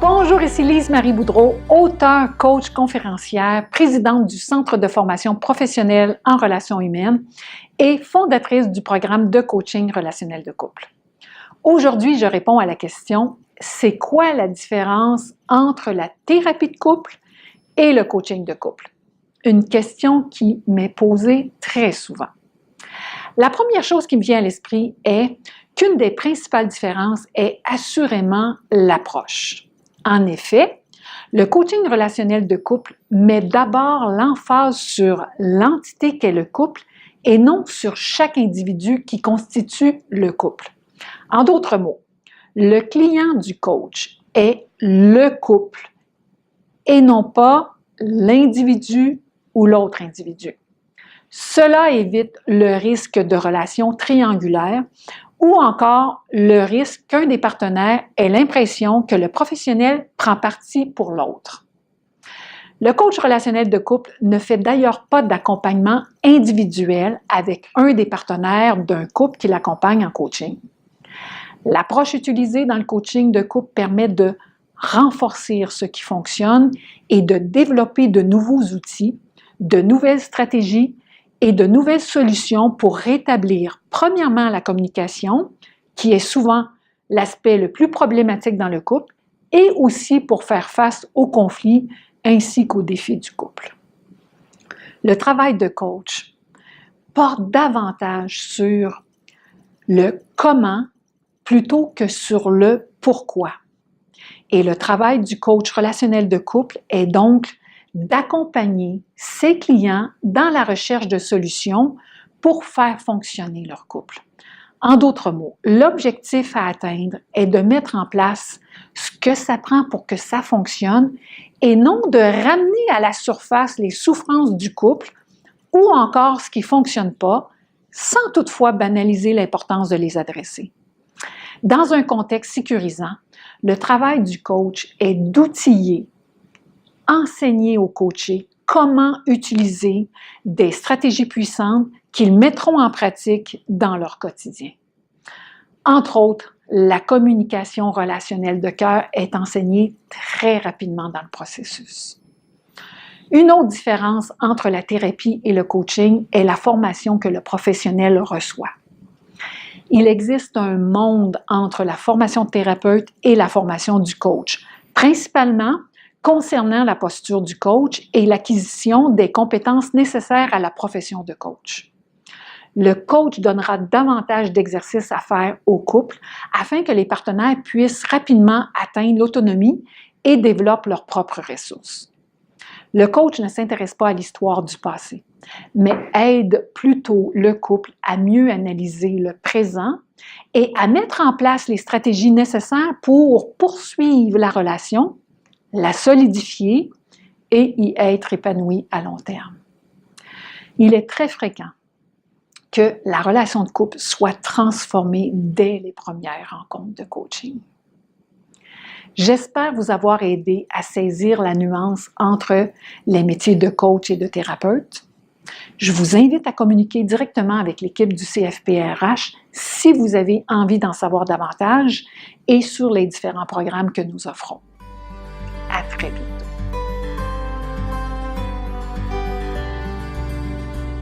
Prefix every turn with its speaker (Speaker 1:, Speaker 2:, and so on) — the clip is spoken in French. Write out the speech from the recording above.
Speaker 1: Bonjour, ici Lise-Marie Boudreau, auteure, coach, conférencière, présidente du Centre de formation professionnelle en relations humaines et fondatrice du programme de coaching relationnel de couple. Aujourd'hui, je réponds à la question « C'est quoi la différence entre la thérapie de couple et le coaching de couple? » Une question qui m'est posée très souvent. La première chose qui me vient à l'esprit est qu'une des principales différences est assurément l'approche. En effet, le coaching relationnel de couple met d'abord l'emphase sur l'entité qu'est le couple et non sur chaque individu qui constitue le couple. En d'autres mots, le client du coach est le couple et non pas l'individu ou l'autre individu. Cela évite le risque de relations triangulaires ou encore le risque qu'un des partenaires ait l'impression que le professionnel prend parti pour l'autre. Le coach relationnel de couple ne fait d'ailleurs pas d'accompagnement individuel avec un des partenaires d'un couple qui l'accompagne en coaching. L'approche utilisée dans le coaching de couple permet de renforcer ce qui fonctionne et de développer de nouveaux outils, de nouvelles stratégies et de nouvelles solutions pour rétablir, premièrement, la communication, qui est souvent l'aspect le plus problématique dans le couple, et aussi pour faire face aux conflits ainsi qu'aux défis du couple. Le travail de coach porte davantage sur le comment plutôt que sur le pourquoi. Et le travail du coach relationnel de couple est donc d'accompagner ses clients dans la recherche de solutions pour faire fonctionner leur couple. En d'autres mots, l'objectif à atteindre est de mettre en place ce que ça prend pour que ça fonctionne et non de ramener à la surface les souffrances du couple ou encore ce qui ne fonctionne pas, sans toutefois banaliser l'importance de les adresser. Dans un contexte sécurisant, le travail du coach est d'outiller, enseigner aux coachés comment utiliser des stratégies puissantes qu'ils mettront en pratique dans leur quotidien. Entre autres, la communication relationnelle de cœur est enseignée très rapidement dans le processus. Une autre différence entre la thérapie et le coaching est la formation que le professionnel reçoit. Il existe un monde entre la formation de thérapeute et la formation du coach, principalement concernant la posture du coach et l'acquisition des compétences nécessaires à la profession de coach. Le coach donnera davantage d'exercices à faire au couple afin que les partenaires puissent rapidement atteindre l'autonomie et développent leurs propres ressources. Le coach ne s'intéresse pas à l'histoire du passé, mais aide plutôt le couple à mieux analyser le présent et à mettre en place les stratégies nécessaires pour poursuivre la relation, la solidifier et y être épanoui à long terme. Il est très fréquent que la relation de couple soit transformée dès les premières rencontres de coaching. J'espère vous avoir aidé à saisir la nuance entre les métiers de coach et de thérapeute. Je vous invite à communiquer directement avec l'équipe du CFPRH si vous avez envie d'en savoir davantage et sur les différents programmes que nous offrons. À très vite.